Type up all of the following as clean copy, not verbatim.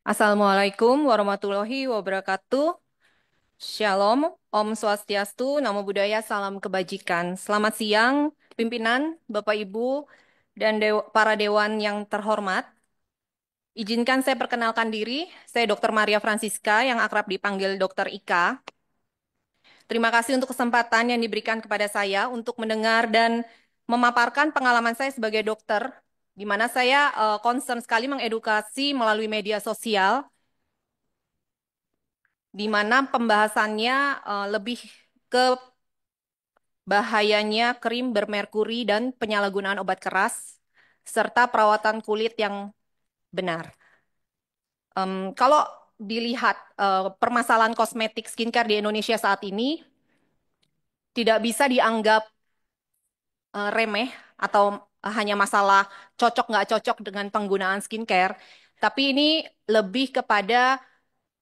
Assalamualaikum warahmatullahi wabarakatuh. Shalom, Om Swastiastu, Namo Buddhaya, Salam Kebajikan. Selamat siang, pimpinan, Bapak Ibu, dan para dewan yang terhormat. Izinkan saya perkenalkan diri, saya Dr. Maria Francisca yang akrab dipanggil Dr. Ika. Terima kasih untuk kesempatan yang diberikan kepada saya untuk mendengar dan memaparkan pengalaman saya sebagai dokter, di mana saya concern sekali mengedukasi melalui media sosial di mana pembahasannya lebih ke bahayanya krim bermerkuri dan penyalahgunaan obat keras, serta perawatan kulit yang benar. Kalau dilihat permasalahan kosmetik skincare di Indonesia saat ini, tidak bisa dianggap remeh atau hanya masalah cocok nggak cocok dengan penggunaan skincare, tapi ini lebih kepada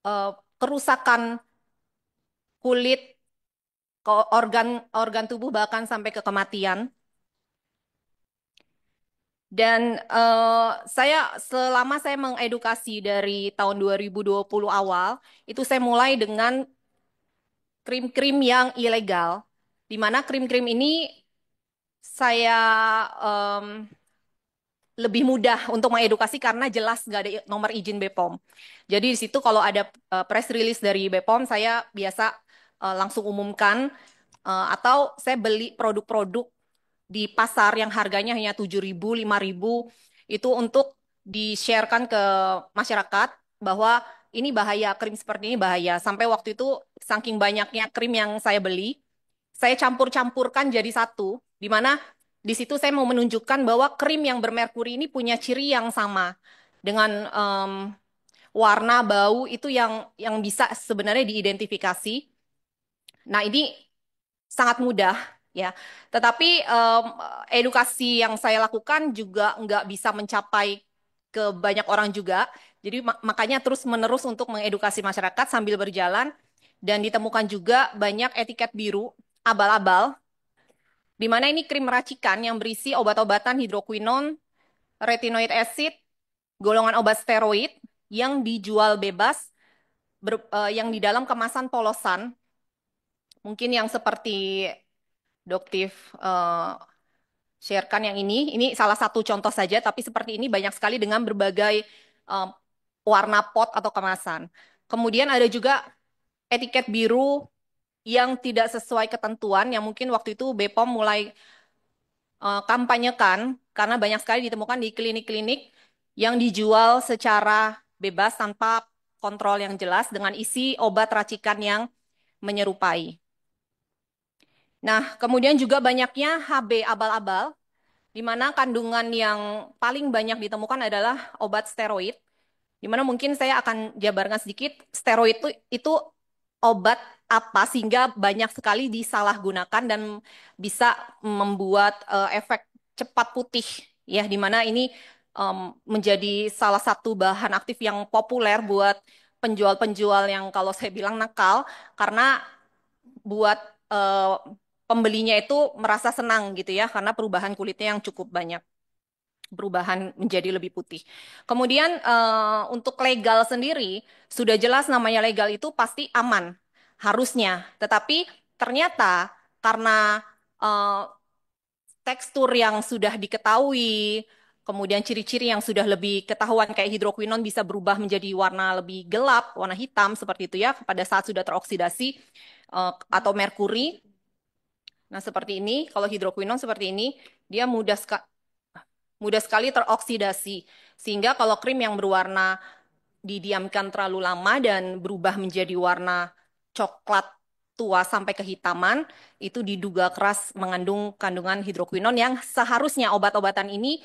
eh, kerusakan kulit, ke organ tubuh bahkan sampai ke kematian. Dan selama saya mengedukasi dari tahun 2020 awal, itu saya mulai dengan krim-krim yang ilegal, di mana krim-krim ini saya em, lebih mudah untuk mengedukasi karena jelas nggak ada nomor izin BPOM. Jadi di situ kalau ada press release dari BPOM, saya biasa langsung umumkan, atau saya beli produk-produk di pasar yang harganya hanya 7.000, 5.000 itu untuk di-sharekan ke masyarakat bahwa ini bahaya, krim seperti ini bahaya. Sampai waktu itu saking banyaknya krim yang saya beli, saya campur-campurkan jadi satu, di mana di situ saya mau menunjukkan bahwa krim yang bermerkuri ini punya ciri yang sama dengan warna, bau itu yang bisa sebenarnya diidentifikasi. Nah, ini sangat mudah ya. Tetapi edukasi yang saya lakukan juga nggak bisa mencapai ke banyak orang juga. Jadi makanya terus-menerus untuk mengedukasi masyarakat sambil berjalan dan ditemukan juga banyak etiket biru abal-abal di mana ini krim racikan yang berisi obat-obatan hidroquinon, retinoid acid, golongan obat steroid yang dijual bebas yang di dalam kemasan polosan, mungkin yang seperti Doktif sharekan yang ini salah satu contoh saja, tapi seperti ini banyak sekali dengan berbagai um, warna pot atau kemasan. Kemudian ada juga etiket biru yang tidak sesuai ketentuan, yang mungkin waktu itu BPOM mulai kampanyekan, karena banyak sekali ditemukan di klinik-klinik yang dijual secara bebas tanpa kontrol yang jelas dengan isi obat racikan yang menyerupai. Nah, kemudian juga banyaknya HB abal-abal di mana kandungan yang paling banyak ditemukan adalah obat steroid, di mana mungkin saya akan jabarkan sedikit, steroid itu obat apa sehingga banyak sekali disalahgunakan dan bisa membuat efek cepat putih, ya, di mana ini menjadi salah satu bahan aktif yang populer buat penjual-penjual yang kalau saya bilang nakal, karena buat eh, pembelinya itu merasa senang gitu ya, karena perubahan kulitnya yang cukup banyak, perubahan menjadi lebih putih. Kemudian untuk legal sendiri, sudah jelas namanya legal itu pasti aman, harusnya. Tetapi ternyata karena eh, tekstur yang sudah diketahui, kemudian ciri-ciri yang sudah lebih ketahuan kayak hidroquinon bisa berubah menjadi warna lebih gelap, warna hitam seperti itu ya, pada saat sudah teroksidasi, atau merkuri. Nah, seperti ini, kalau hidroquinon seperti ini, dia mudah sekali teroksidasi. Sehingga kalau krim yang berwarna didiamkan terlalu lama dan berubah menjadi warna coklat tua sampai kehitaman, itu diduga keras mengandung kandungan hidroquinon yang seharusnya obat-obatan ini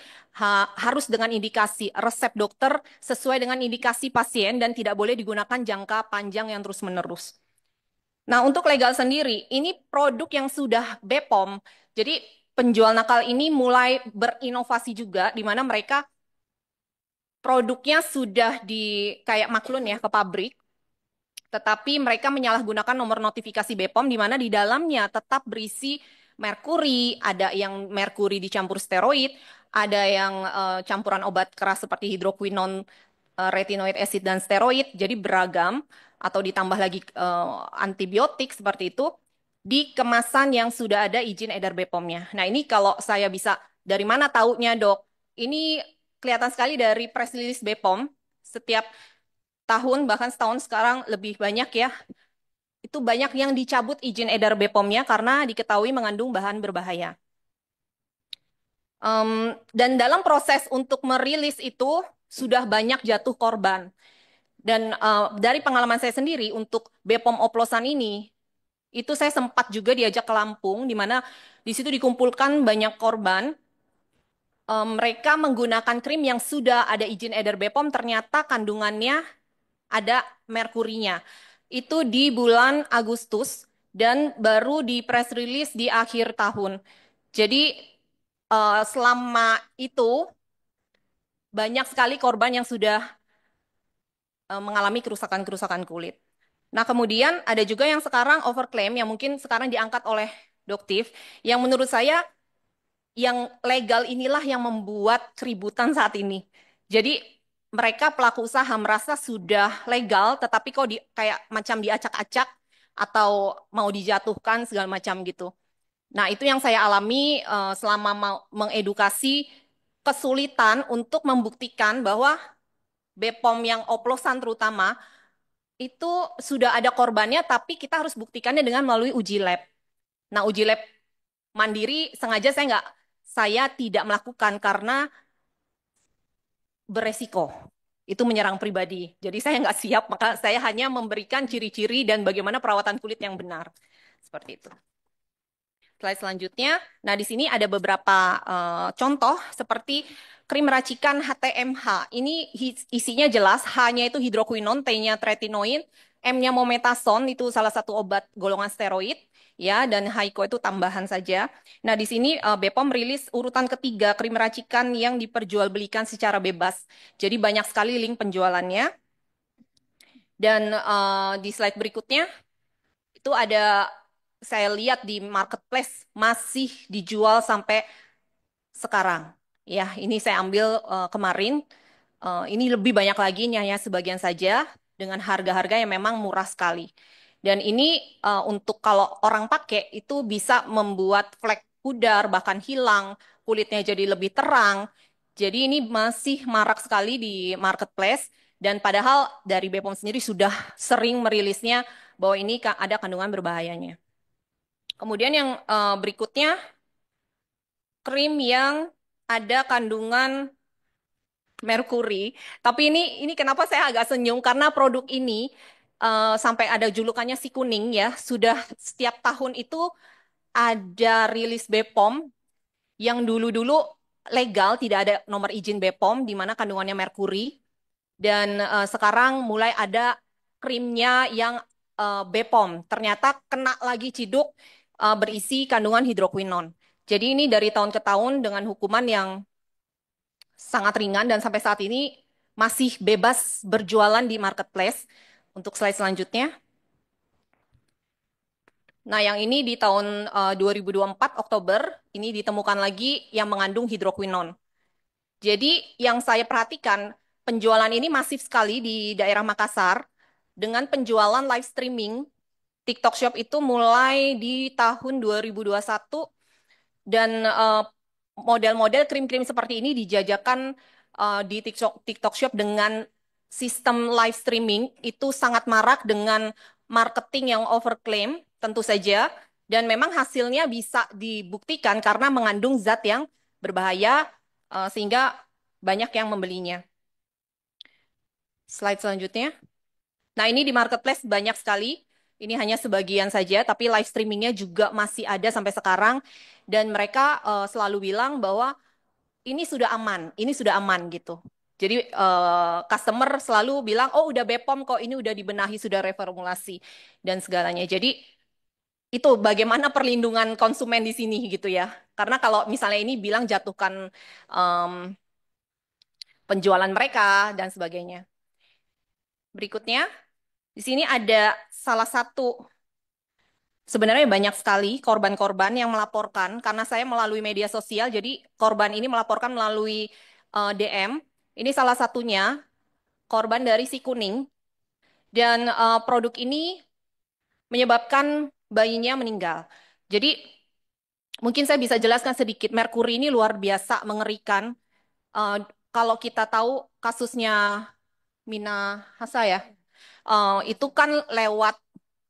harus dengan indikasi resep dokter sesuai dengan indikasi pasien dan tidak boleh digunakan jangka panjang yang terus-menerus. Nah, untuk legal sendiri, ini produk yang sudah BPOM. Jadi penjual nakal ini mulai berinovasi juga, di mana mereka produknya sudah di kayak maklun ya ke pabrik, tetapi mereka menyalahgunakan nomor notifikasi BPOM di mana di dalamnya tetap berisi merkuri, ada yang merkuri dicampur steroid, ada yang campuran obat keras seperti hidroquinon retinoid acid dan steroid, jadi beragam, atau ditambah lagi antibiotik seperti itu, di kemasan yang sudah ada izin edar BPOM-nya. Nah ini kalau saya bisa, dari mana taunya dok? Ini kelihatan sekali dari press release BPOM, setiap tahun, bahkan setahun sekarang lebih banyak ya, itu banyak yang dicabut izin edar BPOM-nya karena diketahui mengandung bahan berbahaya. Dan dalam proses untuk merilis itu sudah banyak jatuh korban. Dan dari pengalaman saya sendiri untuk BPOM oplosan ini, itu saya sempat juga diajak ke Lampung, di mana di situ dikumpulkan banyak korban. Mereka menggunakan krim yang sudah ada izin edar BPOM, ternyata kandungannya ada merkurinya. Itu di bulan Agustus dan baru di press release di akhir tahun. Jadi selama itu banyak sekali korban yang sudah mengalami kerusakan-kerusakan kulit. Nah, kemudian ada juga yang sekarang overclaim yang mungkin sekarang diangkat oleh Doktif, yang menurut saya yang legal inilah yang membuat keributan saat ini. Jadi mereka pelaku usaha merasa sudah legal, tetapi kok kayak macam diacak-acak atau mau dijatuhkan segala macam gitu. Nah, itu yang saya alami selama mau mengedukasi kesulitan untuk membuktikan bahwa BPOM yang oplosan terutama itu sudah ada korbannya, tapi kita harus buktikannya dengan melalui uji lab. Nah, uji lab mandiri sengaja saya tidak melakukan karena beresiko. Itu menyerang pribadi. Jadi saya nggak siap, maka saya hanya memberikan ciri-ciri dan bagaimana perawatan kulit yang benar. Seperti itu. Slide selanjutnya. Nah, di sini ada beberapa contoh seperti krim racikan HTMH. Ini isinya jelas, H-nya itu hidroquinon, T-nya tretinoin, M-nya mometasone, itu salah satu obat golongan steroid, ya, dan Haiko itu tambahan saja. Nah, di sini BPOM rilis urutan ketiga krim racikan yang diperjualbelikan secara bebas. Jadi banyak sekali link penjualannya. Dan di slide berikutnya, itu ada saya lihat di marketplace masih dijual sampai sekarang. Ya, ini saya ambil kemarin. Ini lebih banyak lagi, ini hanya sebagian saja dengan harga-harga yang memang murah sekali. Dan ini untuk kalau orang pakai itu bisa membuat flek pudar bahkan hilang, kulitnya jadi lebih terang. Jadi ini masih marak sekali di marketplace dan padahal dari BPOM sendiri sudah sering merilisnya bahwa ini ada kandungan berbahayanya. Kemudian yang berikutnya, krim yang ada kandungan merkuri. Tapi ini kenapa saya agak senyum karena produk ini sampai ada julukannya si kuning ya. Sudah setiap tahun itu ada rilis BPOM yang dulu-dulu legal tidak ada nomor izin BPOM di mana kandungannya merkuri dan sekarang mulai ada krimnya yang BPOM. Ternyata kena lagi ciduk berisi kandungan hidroquinon. Jadi ini dari tahun ke tahun dengan hukuman yang sangat ringan dan sampai saat ini masih bebas berjualan di marketplace. Untuk slide selanjutnya. Nah, yang ini di tahun 2024 Oktober, ini ditemukan lagi yang mengandung hidroquinon. Jadi yang saya perhatikan, penjualan ini masif sekali di daerah Makassar dengan penjualan live streaming. TikTok Shop itu mulai di tahun 2021 dan model-model krim-krim seperti ini dijajakan di TikTok Shop dengan sistem live streaming itu sangat marak dengan marketing yang overclaim tentu saja dan memang hasilnya bisa dibuktikan karena mengandung zat yang berbahaya sehingga banyak yang membelinya. Slide selanjutnya. Nah, ini di marketplace banyak sekali. Ini hanya sebagian saja, tapi live streamingnya juga masih ada sampai sekarang. Dan mereka selalu bilang bahwa ini sudah aman gitu. Jadi customer selalu bilang, oh udah BPOM kok, ini udah dibenahi, sudah reformulasi dan segalanya. Jadi itu bagaimana perlindungan konsumen di sini gitu ya. Karena kalau misalnya ini bilang jatuhkan em, penjualan mereka dan sebagainya. Berikutnya, di sini ada salah satu, sebenarnya banyak sekali korban-korban yang melaporkan, karena saya melalui media sosial, jadi korban ini melaporkan melalui DM. Ini salah satunya, korban dari si kuning dan produk ini menyebabkan bayinya meninggal. Jadi mungkin saya bisa jelaskan sedikit. Merkuri ini luar biasa mengerikan. Eh, Kalau kita tahu kasusnya Mina Hasa ya, itu kan lewat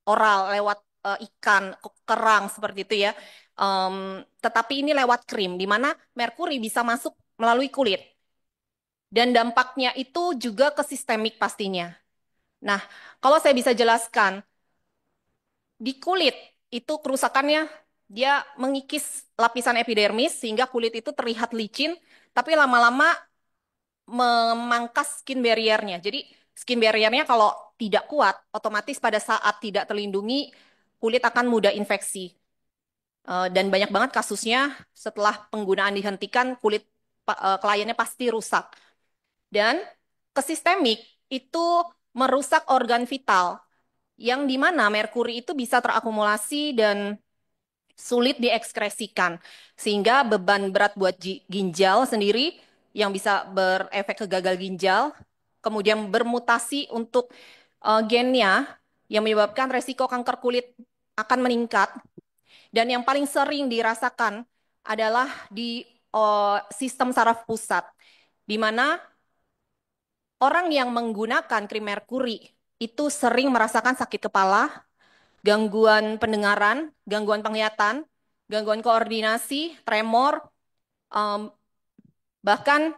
oral, lewat ikan, kerang seperti itu ya. Tetapi ini lewat krim, di mana merkuri bisa masuk melalui kulit. Dan dampaknya itu juga ke sistemik pastinya. Nah, kalau saya bisa jelaskan, di kulit itu kerusakannya dia mengikis lapisan epidermis sehingga kulit itu terlihat licin, tapi lama-lama memangkas skin barrier-nya. Jadi skin barrier-nya kalau tidak kuat, otomatis pada saat tidak terlindungi, kulit akan mudah infeksi. Dan banyak banget kasusnya setelah penggunaan dihentikan, kulit kliennya pasti rusak. Dan ke sistemik itu merusak organ vital, yang di mana merkuri itu bisa terakumulasi dan sulit diekskresikan, sehingga beban berat buat ginjal sendiri yang bisa berefek ke gagal ginjal, kemudian bermutasi untuk gennya yang menyebabkan resiko kanker kulit akan meningkat. Dan yang paling sering dirasakan adalah di sistem saraf pusat, di mana orang yang menggunakan krim merkuri itu sering merasakan sakit kepala, gangguan pendengaran, gangguan penglihatan, gangguan koordinasi, tremor, em, bahkan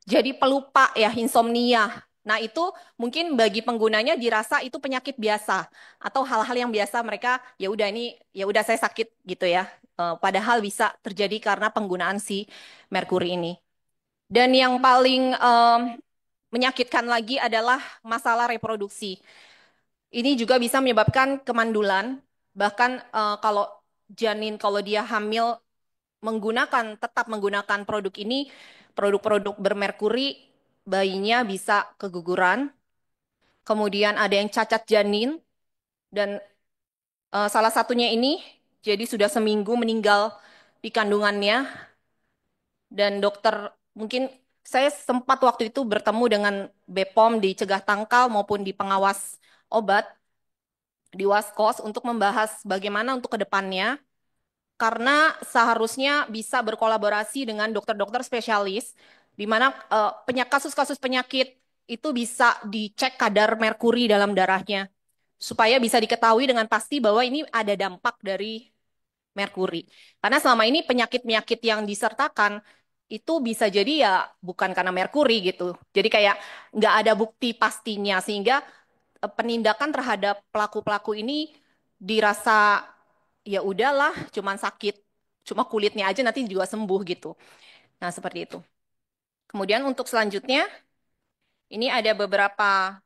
jadi pelupa ya, insomnia. Nah, itu mungkin bagi penggunanya dirasa itu penyakit biasa atau hal-hal yang biasa mereka ya udah ini ya udah saya sakit gitu ya. Padahal bisa terjadi karena penggunaan si merkuri ini. Dan yang paling menyakitkan lagi adalah masalah reproduksi. Ini juga bisa menyebabkan kemandulan. Bahkan kalau janin, kalau dia hamil tetap menggunakan produk ini, produk-produk bermerkuri, bayinya bisa keguguran. Kemudian ada yang cacat janin, dan salah satunya ini, jadi sudah seminggu meninggal di kandungannya, dan dokter mungkin saya sempat waktu itu bertemu dengan BPOM di Cegah Tangkal maupun di pengawas obat di Waskos untuk membahas bagaimana untuk kedepannya, karena seharusnya bisa berkolaborasi dengan dokter-dokter spesialis, di mana kasus-kasus penyakit itu bisa dicek kadar merkuri dalam darahnya, supaya bisa diketahui dengan pasti bahwa ini ada dampak dari merkuri. Karena selama ini penyakit-penyakit yang disertakan itu bisa jadi ya bukan karena merkuri gitu. Jadi kayak nggak ada bukti pastinya, sehingga penindakan terhadap pelaku-pelaku ini dirasa ya udahlah, cuman sakit, cuma kulitnya aja nanti juga sembuh gitu. Nah, seperti itu. Kemudian untuk selanjutnya, ini ada beberapa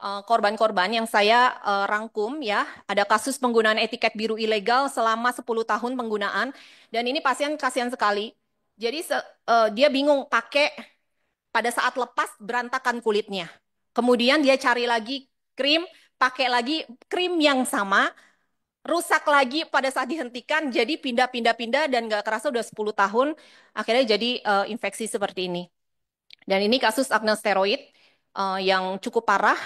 korban-korban yang saya rangkum ya. Ada kasus penggunaan etiket biru ilegal selama 10 tahun penggunaan, dan ini pasien kasihan sekali. Jadi dia bingung pakai, pada saat lepas berantakan kulitnya. Kemudian dia cari lagi krim, pakai lagi krim yang sama, rusak lagi pada saat dihentikan, jadi pindah-pindah-pindah dan nggak kerasa udah 10 tahun, akhirnya jadi infeksi seperti ini. Dan ini kasus acne steroid yang cukup parah,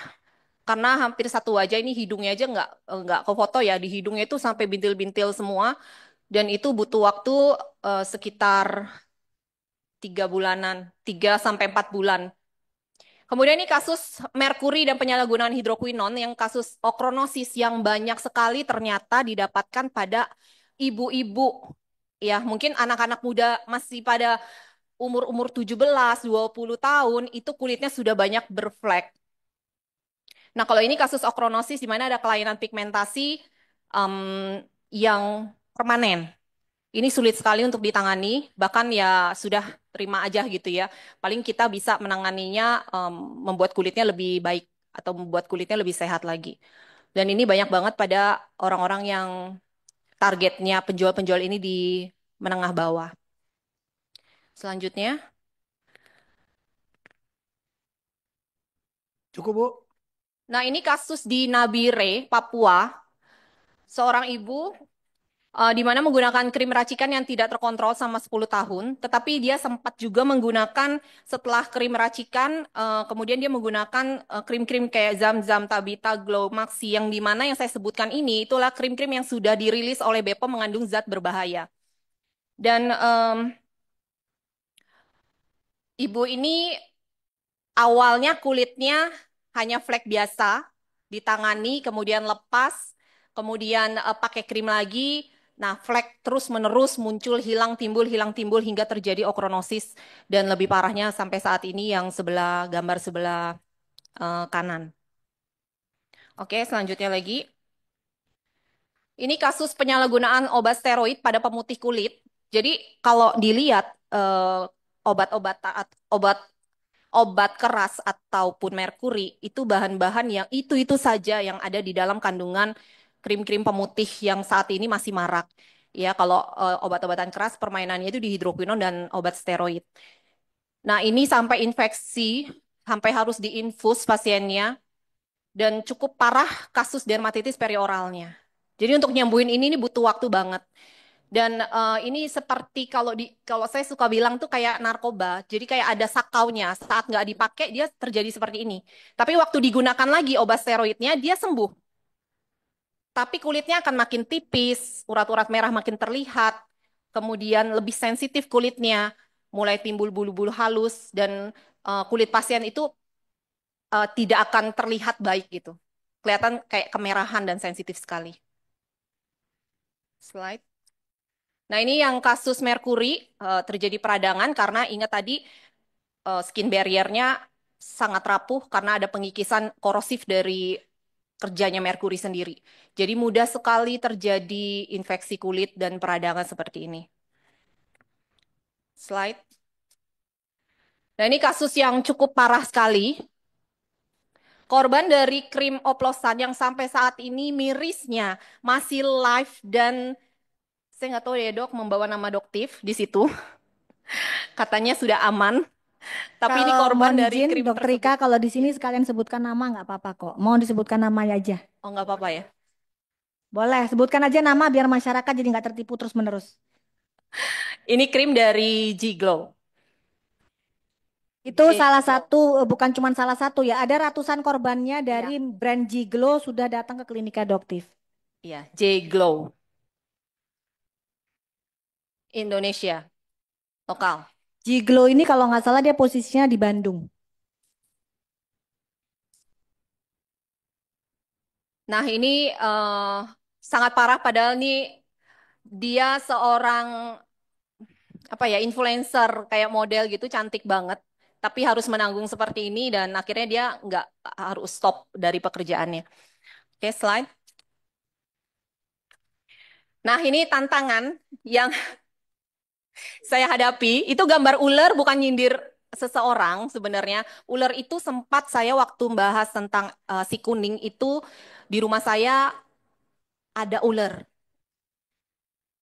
karena hampir satu wajah ini hidungnya aja nggak ke foto ya, di hidungnya itu sampai bintil-bintil semua, dan itu butuh waktu sekitar 3 bulanan, 3 sampai 4 bulan. Kemudian ini kasus merkuri dan penyalahgunaan hidrokuinon, yang kasus okronosis yang banyak sekali ternyata didapatkan pada ibu-ibu. Ya, mungkin anak-anak muda masih pada umur-umur 17, 20 tahun, itu kulitnya sudah banyak berflek. Nah, kalau ini kasus okronosis di mana ada kelainan pigmentasi yang permanen. Ini sulit sekali untuk ditangani, bahkan ya sudah terima aja gitu ya. Paling kita bisa menanganinya, membuat kulitnya lebih baik atau membuat kulitnya lebih sehat lagi. Dan ini banyak banget pada orang-orang yang targetnya penjual-penjual ini di menengah bawah. Selanjutnya, Cukup, Bu. nah ini kasus di Nabire, Papua. Seorang ibu Di mana menggunakan krim racikan yang tidak terkontrol selama 10 tahun, tetapi dia sempat juga menggunakan setelah krim racikan, kemudian dia menggunakan krim-krim kayak Zam-Zam, Tabita, Glow, Maxi, yang di mana yang saya sebutkan ini, itulah krim-krim yang sudah dirilis oleh BPOM mengandung zat berbahaya. Dan ibu ini awalnya kulitnya hanya flek biasa, ditangani, kemudian lepas, kemudian pakai krim lagi. Nah, flek terus-menerus muncul, hilang timbul hingga terjadi okronosis dan lebih parahnya sampai saat ini yang sebelah gambar sebelah kanan. Oke, selanjutnya lagi. Ini kasus penyalahgunaan obat steroid pada pemutih kulit. Jadi kalau dilihat obat-obat obat obat keras ataupun merkuri itu bahan-bahan yang itu saja yang ada di dalam kandungan krim-krim pemutih yang saat ini masih marak. Ya, kalau obat-obatan keras permainannya itu dihidroquinon dan obat steroid. Nah, ini sampai infeksi, sampai harus diinfus pasiennya dan cukup parah kasus dermatitis perioralnya. Jadi untuk nyembuhin ini butuh waktu banget. Dan ini seperti kalau saya suka bilang tuh kayak narkoba. Jadi kayak ada sakaunya. Saat nggak dipakai dia terjadi seperti ini. Tapi waktu digunakan lagi obat steroidnya dia sembuh. Tapi kulitnya akan makin tipis, urat-urat merah makin terlihat, kemudian lebih sensitif kulitnya, mulai timbul bulu-bulu halus dan kulit pasien itu tidak akan terlihat baik gitu. Kelihatan kayak kemerahan dan sensitif sekali. Slide. Nah, ini yang kasus merkuri terjadi peradangan karena ingat tadi skin barrier-nya sangat rapuh karena ada pengikisan korosif dari kerjanya merkuri sendiri. Jadi mudah sekali terjadi infeksi kulit dan peradangan seperti ini. Slide. Nah, ini kasus yang cukup parah sekali. Korban dari krim oplosan yang sampai saat ini mirisnya masih live dan saya nggak tahu ya dok membawa nama doktif di situ. Katanya sudah aman. Tapi ini Kalau korban mohon dari izin, krim Dokter tersebut. Ika, kalau di sini Ya. sekalian sebutkan nama nggak apa-apa kok. Mau disebutkan namanya aja. Oh nggak apa-apa ya. Boleh, sebutkan aja nama biar masyarakat jadi nggak tertipu terus-menerus. Ini krim dari Giglo. Itu salah Giglo. satu, bukan cuma salah satu ya. Ada ratusan korbannya dari Iya, brand Giglo sudah datang ke klinik adoptif. iya, J-Glow. Indonesia, lokal. Giglo ini kalau nggak salah dia posisinya di Bandung. Nah, ini sangat parah padahal nih dia seorang apa ya, influencer kayak model gitu cantik banget. Tapi harus menanggung seperti ini dan akhirnya dia nggak harus stop dari pekerjaannya. Oke, slide. Nah, ini tantangan yang saya hadapi. Itu gambar ular bukan nyindir seseorang sebenarnya. Ular itu sempat saya waktu membahas tentang si kuning itu di rumah saya ada ular.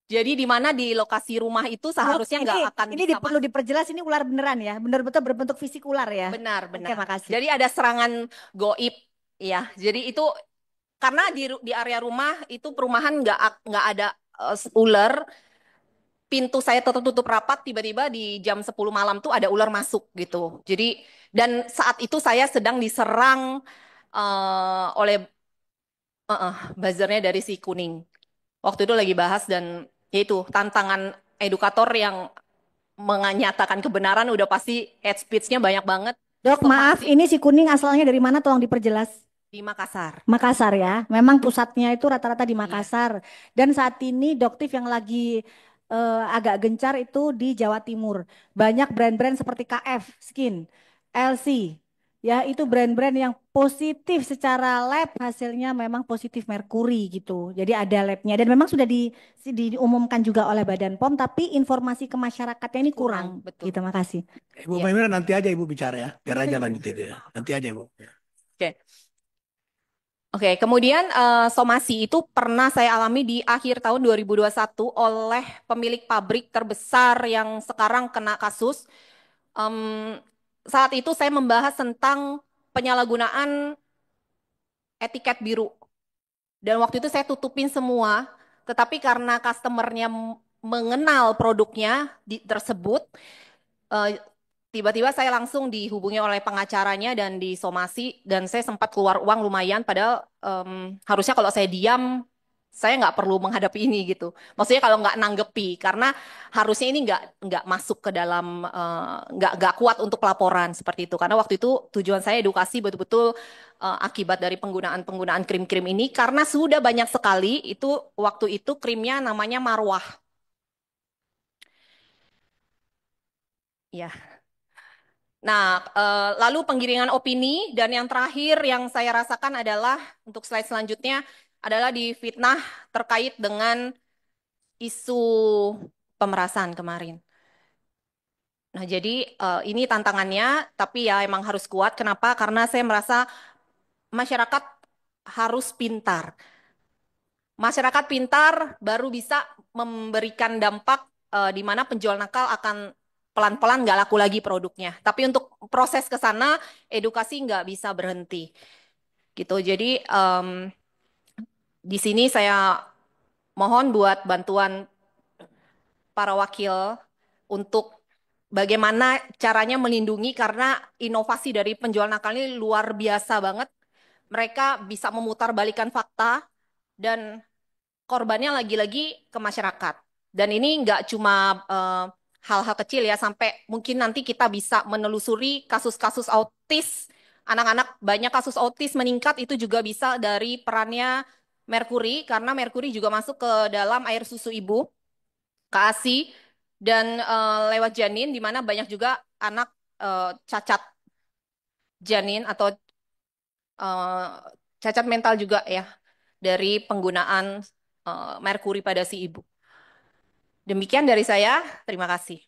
Jadi di mana di lokasi rumah itu Oh, seharusnya ini nggak akan bisa perlu masuk. diperjelas ini ular beneran ya, bener-bener berbentuk fisik ular ya. Benar, Oke, benar. makasih. Jadi ada serangan goib, ya. Jadi itu karena di area rumah itu perumahan nggak ada ular, pintu saya tertutup rapat, tiba-tiba di jam 10 malam tuh ada ular masuk gitu. Jadi dan saat itu saya sedang diserang oleh buzzernya dari si kuning. Waktu itu lagi bahas dan yaitu tantangan edukator yang menyatakan kebenaran udah pasti head speech-nya banyak banget. Dok, maaf, Somasi ini si kuning asalnya dari mana? Tolong diperjelas. di Makassar. Makassar ya. Memang pusatnya itu rata-rata di Iya. Makassar. Dan saat ini Doktif yang lagi agak gencar itu di Jawa Timur. Banyak brand-brand seperti KF Skin, LC. Ya, itu brand-brand yang positif secara lab hasilnya memang positif merkuri gitu. Jadi ada labnya dan memang sudah diumumkan juga oleh Badan POM, tapi informasi ke masyarakatnya ini kurang. Kurang, betul. Gitu, makasih. Ibu Iya. Maimuna nanti aja Ibu bicara ya, biar aja lanjutin ya. Nanti aja Ibu. Oke. Oke, kemudian somasi itu pernah saya alami di akhir tahun 2021 oleh pemilik pabrik terbesar yang sekarang kena kasus. Em, saat itu saya membahas tentang penyalahgunaan etiket biru. Dan waktu itu saya tutupin semua tetapi karena customernya mengenal produknya tersebut, eh, tiba-tiba saya langsung dihubungi oleh pengacaranya dan disomasi dan saya sempat keluar uang lumayan. Padahal harusnya kalau saya diam, saya nggak perlu menghadapi ini gitu. Maksudnya kalau nggak nanggepi, karena harusnya ini nggak masuk ke dalam nggak kuat untuk laporan seperti itu. Karena waktu itu tujuan saya edukasi betul-betul akibat dari penggunaan krim-krim ini karena sudah banyak sekali itu waktu itu krimnya namanya Marwah. Ya. Nah, lalu penggiringan opini dan yang terakhir yang saya rasakan adalah untuk slide selanjutnya adalah di fitnah terkait dengan isu pemerasan kemarin. Nah, jadi ini tantangannya, tapi ya emang harus kuat. Kenapa? Karena saya merasa masyarakat harus pintar. Masyarakat pintar baru bisa memberikan dampak di mana penjual nakal akan pelan-pelan nggak laku lagi produknya. Tapi untuk proses ke sana, edukasi nggak bisa berhenti. Gitu. Jadi di sini saya mohon buat bantuan para wakil untuk bagaimana caranya melindungi karena inovasi dari penjual nakal ini luar biasa banget. Mereka bisa memutarbalikkan fakta dan korbannya lagi-lagi ke masyarakat. Dan ini nggak cuma hal-hal kecil ya, sampai mungkin nanti kita bisa menelusuri kasus-kasus autis, anak-anak banyak kasus autis meningkat itu juga bisa dari perannya merkuri, karena merkuri juga masuk ke dalam air susu ibu, ke ASI, dan lewat janin, di mana banyak juga anak cacat janin atau eh, cacat mental juga ya, dari penggunaan merkuri pada si ibu. Demikian dari saya, terima kasih.